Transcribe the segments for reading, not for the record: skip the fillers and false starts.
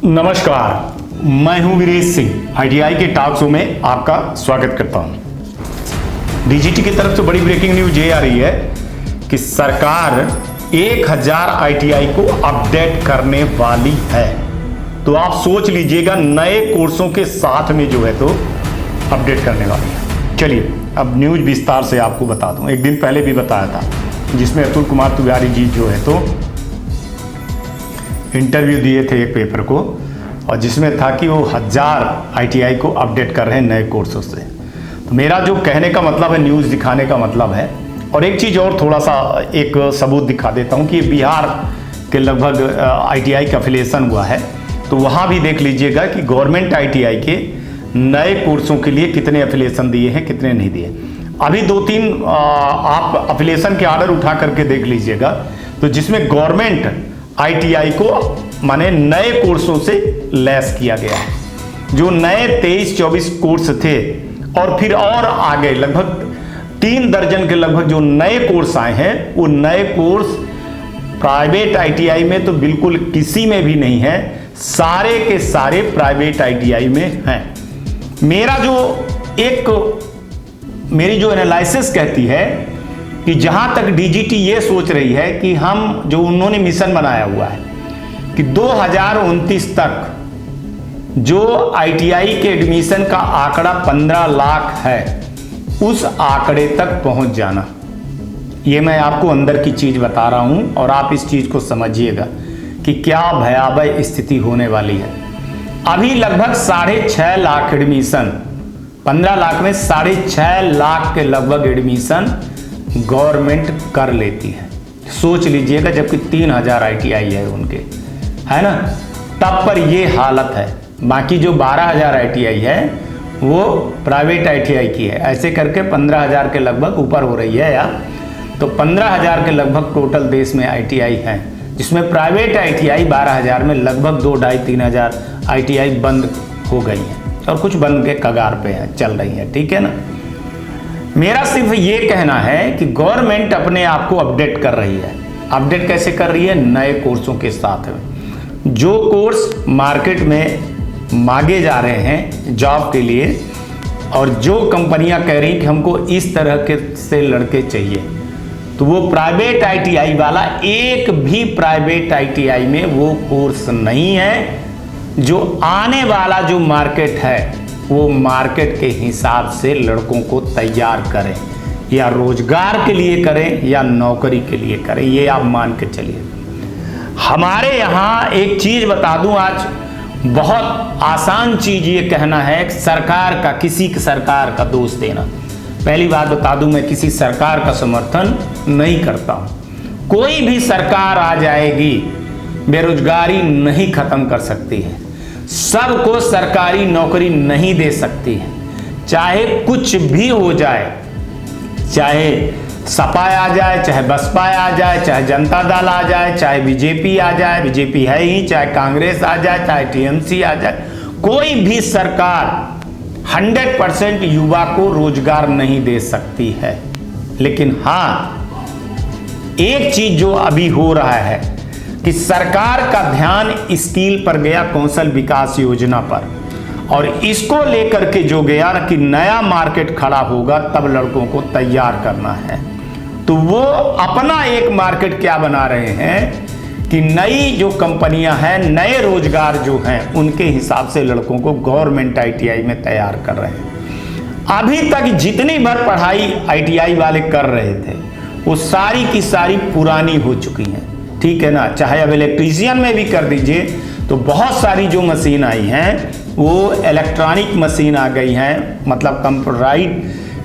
नमस्कार, मैं हूं वीरेश सिंह। आईटीआई के टॉक शो में आपका स्वागत करता हूं। डीजीटी की तरफ से बड़ी ब्रेकिंग न्यूज ये आ रही है कि सरकार 1000 आईटीआई को अपडेट करने वाली है। तो आप सोच लीजिएगा, नए कोर्सों के साथ में जो है तो अपडेट करने वाली है। चलिए अब न्यूज विस्तार से आपको बता दूं। एक दिन पहले भी बताया था, जिसमें अतुल कुमार तिवारी जी जो है तो इंटरव्यू दिए थे एक पेपर को, और जिसमें था कि वो 1000 आईटीआई को अपडेट कर रहे हैं नए कोर्सों से। तो मेरा जो कहने का मतलब है, न्यूज़ दिखाने का मतलब है। और एक चीज़ और थोड़ा सा एक सबूत दिखा देता हूँ कि बिहार के लगभग आईटीआई का एफिलिएशन हुआ है। तो वहाँ भी देख लीजिएगा कि गवर्नमेंट आईटीआई के नए कोर्सों के लिए कितने एफिलिएशन दिए हैं, कितने नहीं दिए। अभी 2-3 आप एफिलिएशन के ऑर्डर उठा करके देख लीजिएगा, तो जिसमें गवर्नमेंट आईटीआई को माने नए कोर्सों से लैस किया गया है। जो नए 23-24 कोर्स थे और फिर और आगे लगभग 3 दर्जन के लगभग जो नए कोर्स आए हैं, वो नए कोर्स प्राइवेट आईटीआई में तो बिल्कुल किसी में भी नहीं है, सारे के सारे प्राइवेट आईटीआई में हैं। मेरी जो एनालिसिस कहती है कि जहां तक डीजीटी ये सोच रही है कि हम जो उन्होंने मिशन बनाया हुआ है कि 2029 तक जो आईटीआई के एडमिशन का आंकड़ा 15 लाख है, उस आंकड़े तक पहुंच जाना। ये मैं आपको अंदर की चीज बता रहा हूं और आप इस चीज को समझिएगा कि क्या भयावह स्थिति होने वाली है। अभी लगभग 6.5 लाख एडमिशन, 15 लाख में 6.5 लाख के लगभग एडमिशन गवर्नमेंट कर लेती है। सोच लीजिएगा, जबकि 3000 आईटीआई है उनके, है ना, तब पर ये हालत है। बाकी जो 12000 आईटीआई है वो प्राइवेट आईटीआई की है। ऐसे करके 15000 के लगभग ऊपर हो रही है यार। तो 15000 के लगभग टोटल देश में आईटीआई हैं, जिसमें प्राइवेट आईटीआई 12000 में लगभग 2-2.5-3 आईटीआई बंद हो गई है और कुछ बंद के कगार पे है, चल रही है। ठीक है ना। मेरा सिर्फ ये कहना है कि गवर्नमेंट अपने आप को अपडेट कर रही है। अपडेट कैसे कर रही है? नए कोर्सों के साथ में। जो कोर्स मार्केट में मांगे जा रहे हैं जॉब के लिए, और जो कंपनियां कह रही कि हमको इस तरह के से लड़के चाहिए, तो वो प्राइवेट आईटीआई वाला, एक भी प्राइवेट आईटीआई में वो कोर्स नहीं है। जो आने वाला जो मार्केट है, वो मार्केट के हिसाब से लड़कों को तैयार करें, या रोजगार के लिए करें या नौकरी के लिए करें। ये आप मान के चलिए। हमारे यहाँ एक चीज बता दूं, आज बहुत आसान चीज ये कहना है सरकार का, किसी सरकार का दोष देना। पहली बात बता दूं, मैं किसी सरकार का समर्थन नहीं करता हूं। कोई भी सरकार आ जाएगी, बेरोजगारी नहीं खत्म कर सकती है, सबको सरकारी नौकरी नहीं दे सकती है। चाहे कुछ भी हो जाए, चाहे सपा आ जाए, चाहे बसपा आ जाए, चाहे जनता दल आ जाए, चाहे बीजेपी आ जाए, बीजेपी है ही, चाहे कांग्रेस आ जाए, चाहे टीएमसी आ जाए, कोई भी सरकार 100% युवा को रोजगार नहीं दे सकती है। लेकिन हाँ, एक चीज जो अभी हो रहा है कि सरकार का ध्यान स्किल पर गया, कौशल विकास योजना पर, और इसको लेकर के जो गया कि नया मार्केट खड़ा होगा तब लड़कों को तैयार करना है। तो वो अपना एक मार्केट क्या बना रहे हैं कि नई जो कंपनियां हैं, नए रोजगार जो हैं, उनके हिसाब से लड़कों को गवर्नमेंट आईटीआई में तैयार कर रहे हैं। अभी तक जितनी बार पढ़ाई आईटीआई वाले कर रहे थे, वो सारी की सारी पुरानी हो चुकी हैं। ठीक है ना। चाहे अब इलेक्ट्रीशियन में भी कर दीजिए, तो बहुत सारी जो मशीन आई हैं वो इलेक्ट्रॉनिक मशीन आ गई हैं, मतलब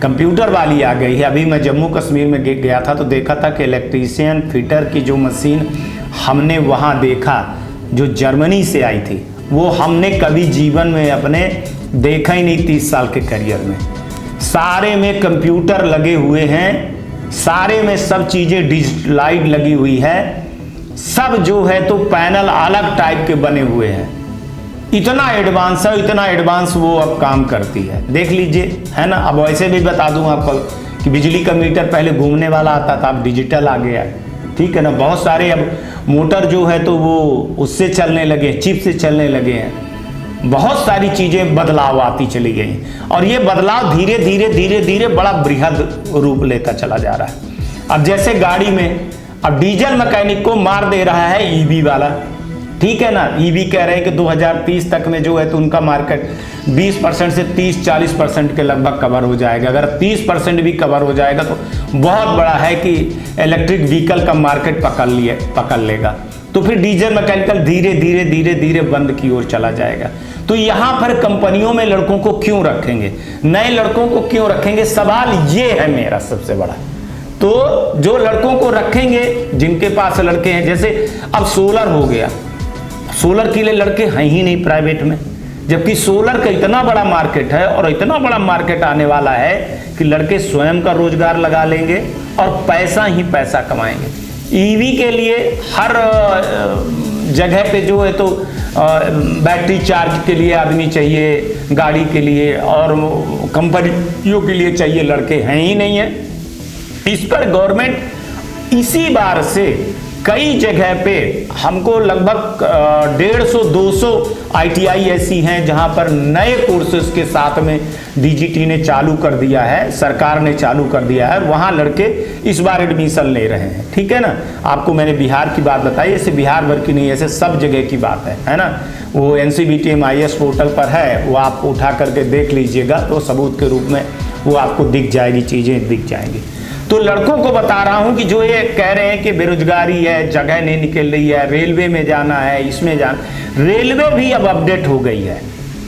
कंप्यूटर वाली आ गई है। अभी मैं जम्मू कश्मीर में गया था तो देखा था कि इलेक्ट्रीशियन फिटर की जो मशीन हमने वहाँ देखा, जो जर्मनी से आई थी, वो हमने कभी जीवन में अपने देखा ही नहीं। 30 साल के करियर में सारे में कंप्यूटर लगे हुए हैं, सारे में सब चीज़ें डिजिटलाइज लगी हुई है, सब जो है तो पैनल अलग टाइप के बने हुए हैं। इतना एडवांस है, इतना एडवांस वो अब काम करती है, देख लीजिए, है ना। अब वैसे भी बता दूं आपको कि बिजली का मीटर पहले घूमने वाला आता था, अब डिजिटल आ गया है। ठीक है ना। बहुत सारे अब मोटर जो है तो वो उससे चलने लगे, चिप से चलने लगे हैं। बहुत सारी चीज़ें बदलाव आती चली गई और ये बदलाव धीरे धीरे धीरे धीरे बड़ा बृहद रूप लेता चला जा रहा है। अब जैसे गाड़ी में अब डीजल मैकेनिक को मार दे रहा है ईवी वाला, ठीक है ना। ईवी कह रहे हैं कि 2030 तक में जो है तो उनका मार्केट 20% से 30-40% के लगभग कवर हो जाएगा। अगर 30% भी कवर हो जाएगा तो बहुत बड़ा है कि इलेक्ट्रिक व्हीकल का मार्केट पकड़ लेगा। तो फिर डीजल मैकेनिकल धीरे धीरे धीरे धीरे बंद की ओर चला जाएगा। तो यहाँ पर कंपनियों में लड़कों को क्यों रखेंगे, नए लड़कों को क्यों रखेंगे, सवाल ये है मेरा सबसे बड़ा। तो जो लड़कों को रखेंगे जिनके पास लड़के हैं, जैसे अब सोलर हो गया, सोलर के लिए लड़के हैं ही नहीं प्राइवेट में, जबकि सोलर का इतना बड़ा मार्केट है और इतना बड़ा मार्केट आने वाला है कि लड़के स्वयं का रोजगार लगा लेंगे और पैसा ही पैसा कमाएंगे। ईवी के लिए हर जगह पे जो है तो बैटरी चार्ज के लिए आदमी चाहिए, गाड़ी के लिए और कंपनियों के लिए चाहिए, लड़के हैं ही नहीं है। इस पर गवर्नमेंट इसी बार से कई जगह पे हमको लगभग 150-200 ITI ऐसी हैं जहां पर नए कोर्सेज के साथ में DGT ने चालू कर दिया है, सरकार ने चालू कर दिया है, वहां लड़के इस बार एडमिशन ले रहे हैं, ठीक है ना। आपको मैंने बिहार की बात बताई, ऐसे बिहार भर की नहीं, ऐसे सब जगह की बात है ना। वो NCBT MIS पोर्टल पर है, वो आप उठा करके देख लीजिएगा तो सबूत के रूप में वो आपको दिख जाएगी, चीज़ें दिख जाएंगी। तो लड़कों को बता रहा हूं कि जो ये कह रहे हैं कि बेरोजगारी है, जगह नहीं निकल रही है, रेलवे में जाना है, इसमें जाना, रेलवे भी अब अपडेट हो गई है,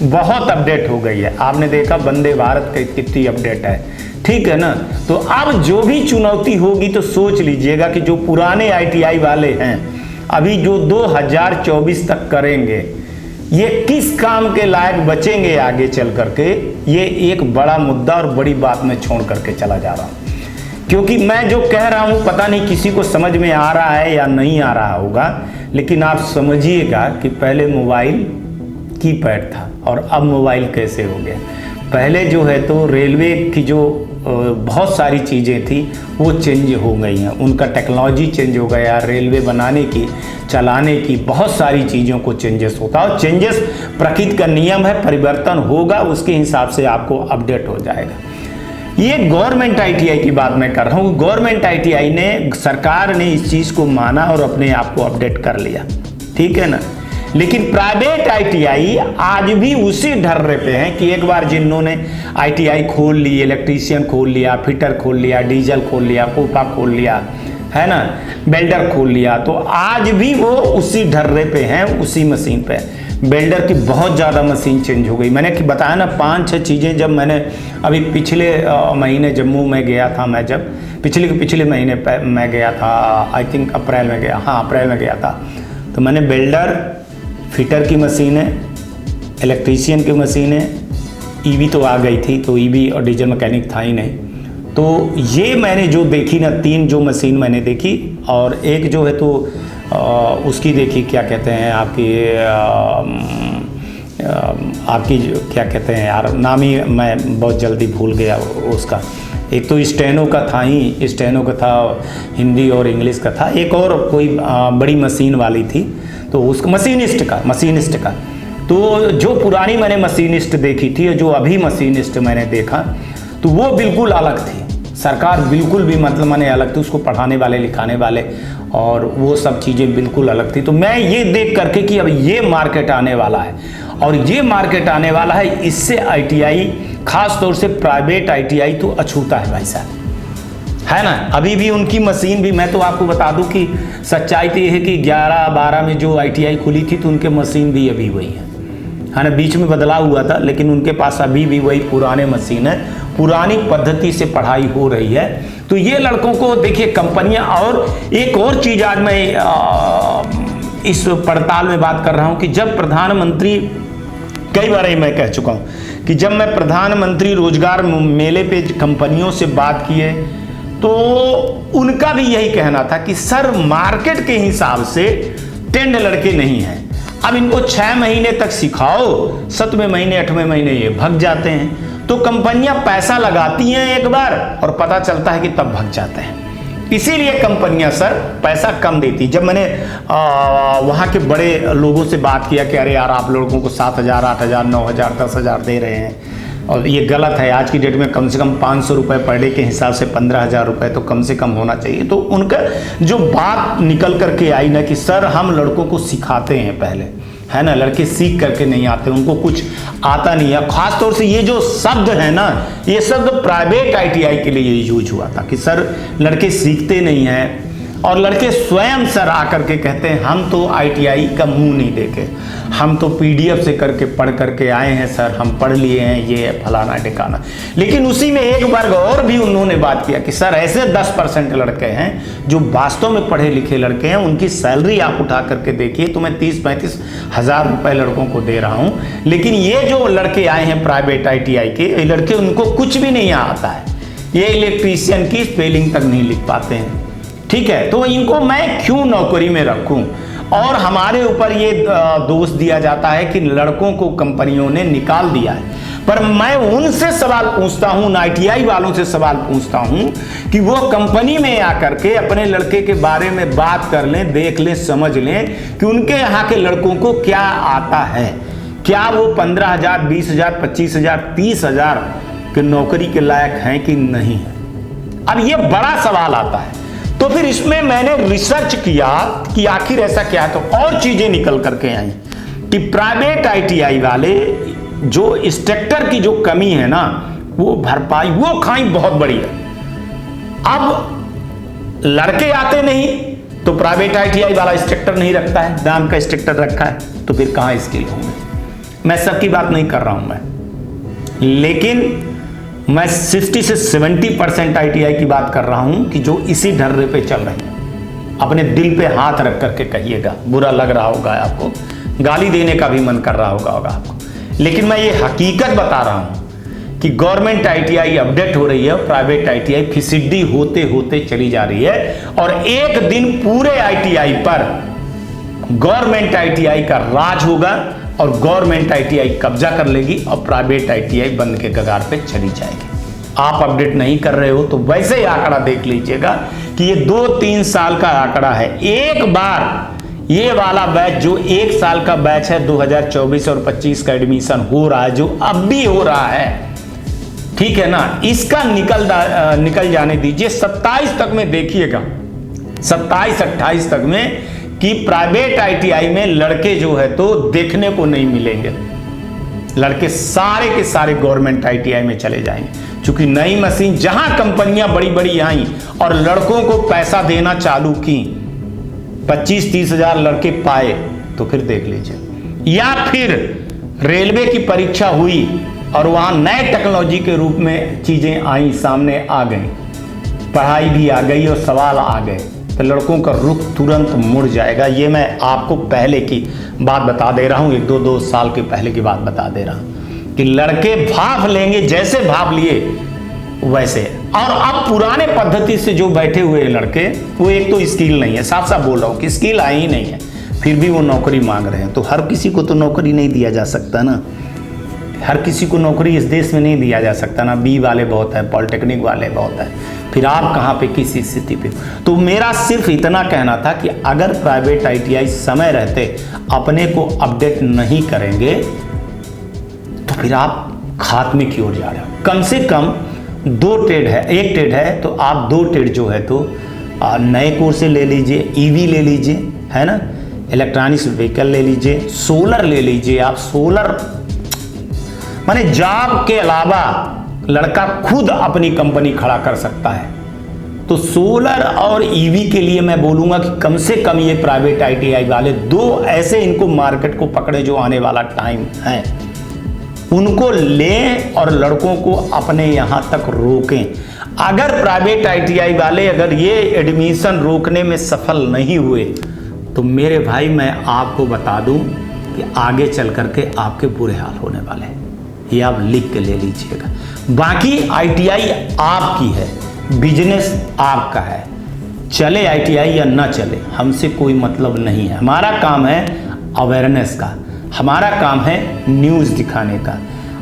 बहुत अपडेट हो गई है। आपने देखा वंदे भारत का कितनी अपडेट है, ठीक है ना। तो अब जो भी चुनौती होगी तो सोच लीजिएगा कि जो पुराने ITI वाले हैं अभी जो 2024 तक करेंगे, ये किस काम के लायक बचेंगे आगे चल करके, ये एक बड़ा मुद्दा और बड़ी बात में छोड़ करके चला जा रहा हूं। क्योंकि मैं जो कह रहा हूं पता नहीं किसी को समझ में आ रहा है या नहीं आ रहा होगा, लेकिन आप समझिएगा कि पहले मोबाइल कीपैड था और अब मोबाइल कैसे हो गया। पहले जो है तो रेलवे की जो बहुत सारी चीज़ें थी वो चेंज हो गई हैं, उनका टेक्नोलॉजी चेंज हो गया, रेलवे बनाने की, चलाने की बहुत सारी चीज़ों को चेंजेस होता है और चेंजेस प्रकृति का नियम है, परिवर्तन होगा, उसके हिसाब से आपको अपडेट हो जाएगा। ये गवर्नमेंट ITI की बात मैं कर रहा हूँ। गवर्नमेंट ITI ने, सरकार ने इस चीज़ को माना और अपने आप को अपडेट कर लिया, ठीक है ना। लेकिन प्राइवेट ITI आज भी उसी ढर्रे पे हैं कि एक बार जिन्होंने ITI खोल ली, इलेक्ट्रीशियन खोल लिया, फिटर खोल लिया, डीजल खोल लिया, कोपा खोल लिया, है ना, वेल्डर खोल लिया, तो आज भी वो उसी ढर्रे पे हैं, उसी मशीन पे। वेल्डर की बहुत ज़्यादा मशीन चेंज हो गई। मैंने कि बताया ना 5-6 चीज़ें, जब मैंने अभी पिछले महीने जम्मू में गया था, मैं जब पिछले महीने मैं गया था, आई थिंक अप्रैल में गया, हाँ अप्रैल में गया था, तो मैंने वेल्डर, फिटर की मशीनें, इलेक्ट्रीशियन की मशीनें, ईवी तो आ गई थी तो ईवी और डीजल मैकेनिक था ही नहीं, तो ये मैंने जो देखी ना 3 जो मशीन मैंने देखी, और एक जो है तो उसकी देखी, क्या कहते हैं आपकी क्या कहते हैं यार, नाम ही मैं बहुत जल्दी भूल गया उसका। एक तो स्टेनो का था ही, स्टेनो का था, हिंदी और इंग्लिश का था, एक और कोई बड़ी मशीन वाली थी, तो उसका मशीनिस्ट का। तो जो पुरानी मैंने मशीनिस्ट देखी थी और जो अभी मशीनिस्ट मैंने देखा तो वो बिल्कुल अलग थी। सरकार बिल्कुल भी मतलब मैंने अलग थी, उसको पढ़ाने वाले, लिखाने वाले और वो सब चीज़ें बिल्कुल अलग थी। तो मैं ये देख करके कि अब ये मार्केट आने वाला है और ये मार्केट आने वाला है, इससे ITI खास तौर से प्राइवेट ITI तो अछूता है भाई साहब, है ना। अभी भी उनकी मशीन भी, मैं तो आपको बता दूं कि सच्चाई तो ये है कि 11-12 में जो ITI खुली थी तो उनके मशीन भी अभी वही है ना। बीच में बदलाव हुआ था लेकिन उनके पास अभी भी वही पुराने मशीन है, पुरानी पद्धति से पढ़ाई हो रही है। तो ये लड़कों को देखिए कंपनियां, और एक और चीज़ आज मैं इस पड़ताल में बात कर रहा हूं कि जब प्रधानमंत्री, कई बार ही मैं कह चुका हूं कि जब मैं प्रधानमंत्री रोजगार मेले पे कंपनियों से बात किए तो उनका भी यही कहना था कि सर मार्केट के हिसाब से टेंड लड़के नहीं हैं, अब इनको 6 महीने तक सिखाओ, 7वें महीने 8वें महीने ये भाग जाते हैं। तो कंपनियां पैसा लगाती हैं एक बार और पता चलता है कि तब भाग जाते हैं। इसीलिए कंपनियां सर पैसा कम देती। जब मैंने वहाँ के बड़े लोगों से बात किया कि अरे यार आप लड़कों को 7,000, 8,000, 9,000, 10,000 दे रहे हैं और ये गलत है, आज की डेट में कम से कम 500 रुपये पर डे के हिसाब से 15,000 रुपये तो कम से कम होना चाहिए। तो उनका जो बात निकल करके आई ना कि सर हम लड़कों को सिखाते हैं पहले, है ना, लड़के सीख करके नहीं आते, उनको कुछ आता नहीं है। खास तौर से ये जो शब्द है ना, ये शब्द प्राइवेट ITI के लिए यूज हुआ था कि सर लड़के सीखते नहीं हैं, और लड़के स्वयं सर आकर के कहते हैं हम तो ITI का मुंह नहीं देखे, हम तो PDF से करके पढ़ करके आए हैं सर, हम पढ़ लिए हैं ये फलाना ठिकाना। लेकिन उसी में एक वर्ग और भी उन्होंने बात किया कि सर ऐसे 10% लड़के हैं जो वास्तव में पढ़े लिखे लड़के हैं, उनकी सैलरी आप उठा करके देखिए तो मैं 30-35 हज़ार रुपये लड़कों को दे रहा हूँ, लेकिन ये जो लड़के आए हैं प्राइवेट ITI के, ये लड़के उनको कुछ भी नहीं आता है, ये इलेक्ट्रीशियन की स्पेलिंग तक नहीं लिख पाते हैं, ठीक है। तो इनको मैं क्यों नौकरी में रखूं? और हमारे ऊपर ये दोष दिया जाता है कि लड़कों को कंपनियों ने निकाल दिया है। पर मैं उनसे सवाल पूछता हूं, ITI वालों से सवाल पूछता हूं कि वो कंपनी में आकर के अपने लड़के के बारे में बात कर लें, देख लें, समझ लें कि उनके यहाँ के लड़कों को क्या आता है, क्या वो 15,000, 20,000, 25,000, 30,000 के नौकरी के लायक हैं कि नहीं है। अब ये बड़ा सवाल आता है। तो फिर इसमें मैंने रिसर्च किया कि आखिर ऐसा क्या है, तो और चीजें निकल करके आई कि प्राइवेट ITI वाले जो इंस्ट्रक्टर की जो कमी है ना, वो भरपाई वो खाई बहुत बड़ी है। अब लड़के आते नहीं तो प्राइवेट ITI वाला इंस्ट्रक्टर नहीं रखता है, नाम का इंस्ट्रक्टर रखा है, तो फिर कहाँ स्किल होंगे। मैं सबकी बात नहीं कर रहा हूं मैं, लेकिन मैं 60 से 70% ITI की बात कर रहा हूं कि जो इसी ढर्रे पे चल रही है। अपने दिल पे हाथ रख करके कहिएगा, बुरा लग रहा होगा आपको, गाली देने का भी मन कर रहा होगा आपको, लेकिन मैं ये हकीकत बता रहा हूं कि गवर्नमेंट ITI अपडेट हो रही है, प्राइवेट ITI फिसिड्डी होते होते चली जा रही है, और एक दिन पूरे ITI पर गवर्नमेंट ITI का राज होगा और गवर्नमेंट ITI कब्जा कर लेगी और प्राइवेट ITI बंद के कगार पे चली जाएगी। आप अपडेट नहीं कर रहे हो तो वैसे ही आंकड़ा देख लीजिएगा कि ये 2-3 साल का आंकड़ा है। एक बार ये वाला बैच जो 1 साल का बैच है 2024 और 25 का एडमिशन हो रहा है, जो अब भी हो रहा है, ठीक है ना, इसका निकल जाने दीजिए। 27 तक में देखिएगा, 27-28 तक में कि प्राइवेट ITI में लड़के जो है तो देखने को नहीं मिलेंगे। लड़के सारे के सारे गवर्नमेंट ITI में चले जाएंगे, क्योंकि नई मशीन जहां कंपनियां बड़ी बड़ी आई और लड़कों को पैसा देना चालू की, 25-30 हज़ार लड़के पाए, तो फिर देख लीजिए। या फिर रेलवे की परीक्षा हुई और वहां नए टेक्नोलॉजी के रूप में चीजें आई, सामने आ गई, पढ़ाई भी आ गई और सवाल आ गए, तो लड़कों का रुख तुरंत मुड़ जाएगा। ये मैं आपको पहले की बात बता दे रहा हूँ, 1-2 साल के पहले की बात बता दे रहा हूँ कि लड़के भाप लेंगे, जैसे भाप लिए वैसे। और अब पुराने पद्धति से जो बैठे हुए लड़के, वो एक तो स्किल नहीं है, साफ साफ बोल रहा हूँ कि स्किल आई ही नहीं है, फिर भी वो नौकरी मांग रहे हैं। तो हर किसी को तो नौकरी नहीं दिया जा सकता ना, हर किसी को नौकरी इस देश में नहीं दिया जा सकता ना। B वाले बहुत है, पॉलिटेक्निक वाले बहुत है, फिर आप कहाँ पे किस स्थिति पे। तो मेरा सिर्फ इतना कहना था कि अगर प्राइवेट ITI समय रहते अपने को अपडेट नहीं करेंगे तो फिर आप खात्मे की ओर जा रहे हो। कम से कम 2 ट्रेड है, एक ट्रेड है तो आप 2 ट्रेड जो है तो नए कोर्स से ले लीजिए, EV ले लीजिए, है ना, इलेक्ट्रॉनिक्स व्हीकल ले लीजिए, सोलर ले लीजिए। आप सोलर माने जॉब के अलावा लड़का खुद अपनी कंपनी खड़ा कर सकता है। तो सोलर और EV के लिए मैं बोलूंगा कि कम से कम ये प्राइवेट ITI वाले 2 ऐसे इनको मार्केट को पकड़े जो आने वाला टाइम है, उनको लें और लड़कों को अपने यहां तक रोकें। अगर प्राइवेट ITI वाले अगर ये एडमिशन रोकने में सफल नहीं हुए तो मेरे भाई मैं आपको बता दूं कि आगे चल करके आपके बुरे हाल होने वाले हैं। ये आप लिख के ले लीजिएगा। बाकी ITI आपकी है, बिजनेस आपका है, चले ITI या ना चले हमसे कोई मतलब नहीं है। हमारा काम है अवेयरनेस का, हमारा काम है न्यूज़ दिखाने का।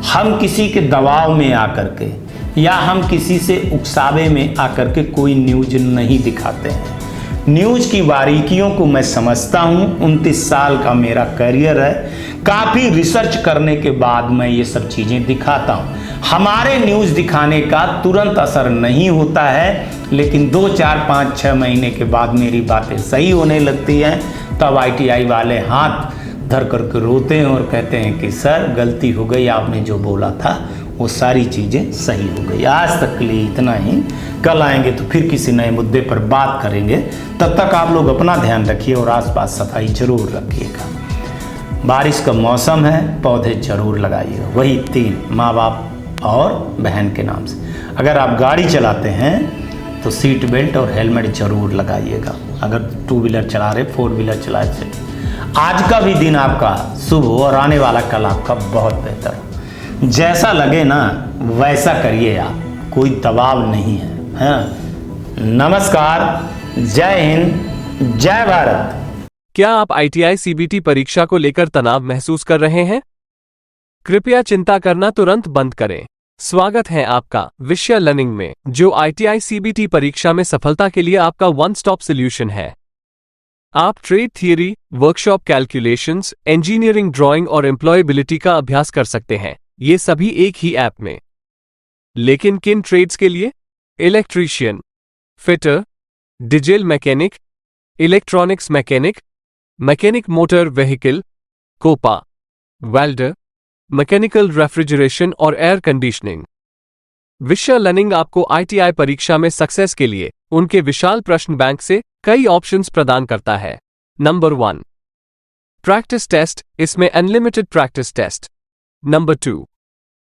हम किसी के दबाव में आकर के या हम किसी से उकसावे में आकर के कोई न्यूज नहीं दिखाते हैं। न्यूज की बारीकियों को मैं समझता हूँ। 29 साल का मेरा करियर है। काफ़ी रिसर्च करने के बाद मैं ये सब चीज़ें दिखाता हूँ। हमारे न्यूज़ दिखाने का तुरंत असर नहीं होता है, लेकिन 2, 4, 5, 6 महीने के बाद मेरी बातें सही होने लगती हैं। तब ITI वाले हाथ धर करके रोते हैं और कहते हैं कि सर गलती हो गई, आपने जो बोला था वो सारी चीज़ें सही हो गई। आज तक के लिए इतना ही। कल आएंगे तो फिर किसी नए मुद्दे पर बात करेंगे। तब तक आप लोग अपना ध्यान रखिए और आसपास सफाई जरूर रखिएगा। बारिश का मौसम है, पौधे जरूर लगाइएगा। वही 3 माँ बाप और बहन के नाम से। अगर आप गाड़ी चलाते हैं तो सीट बेल्ट और हेलमेट जरूर लगाइएगा। अगर 2 व्हीलर चला रहे, 4 व्हीलर चला रहे। आज का भी दिन आपका शुभ हो और आने वाला कल आपका बहुत बेहतर हो। जैसा लगे ना वैसा करिए आप, कोई दबाव नहीं है। हाँ, नमस्कार, जय हिंद, जय भारत। क्या आप ITI CBT परीक्षा को लेकर तनाव महसूस कर रहे हैं? कृपया चिंता करना तुरंत बंद करें। स्वागत है आपका विषय लर्निंग में, जो ITI CBT परीक्षा में सफलता के लिए आपका वन स्टॉप सॉल्यूशन है। आप trade theory, workshop calculations, engineering drawing और एम्प्लॉयबिलिटी का अभ्यास कर सकते हैं, ये सभी एक ही ऐप में। लेकिन किन ट्रेड्स के लिए? Electrician, fitter, diesel mechanic, electronics mechanic, mechanic motor vehicle, COPA, welder, mechanical refrigeration और एयर कंडीशनिंग। विषय लर्निंग आपको ITI परीक्षा में सक्सेस के लिए उनके विशाल प्रश्न बैंक से कई ऑप्शंस प्रदान करता है। नंबर 1, प्रैक्टिस टेस्ट, इसमें unlimited practice test. Number 2,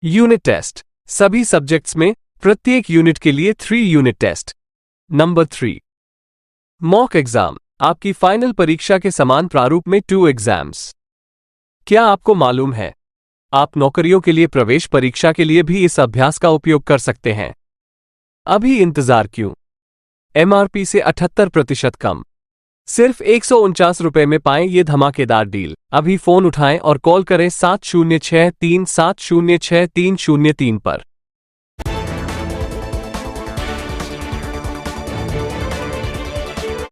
unit test, सभी सब्जेक्ट्स में प्रत्येक यूनिट के लिए 3 unit test. Number 3, mock exam, आपकी फाइनल परीक्षा के समान प्रारूप में 2 एग्जाम्स। क्या आपको मालूम है, आप नौकरियों के लिए प्रवेश परीक्षा के लिए भी इस अभ्यास का उपयोग कर सकते हैं। अभी इंतजार क्यों? MRP से 78% कम, सिर्फ 149 रुपए में पाएं ये धमाकेदार डील। अभी फोन उठाएं और कॉल करें 7063706303 पर।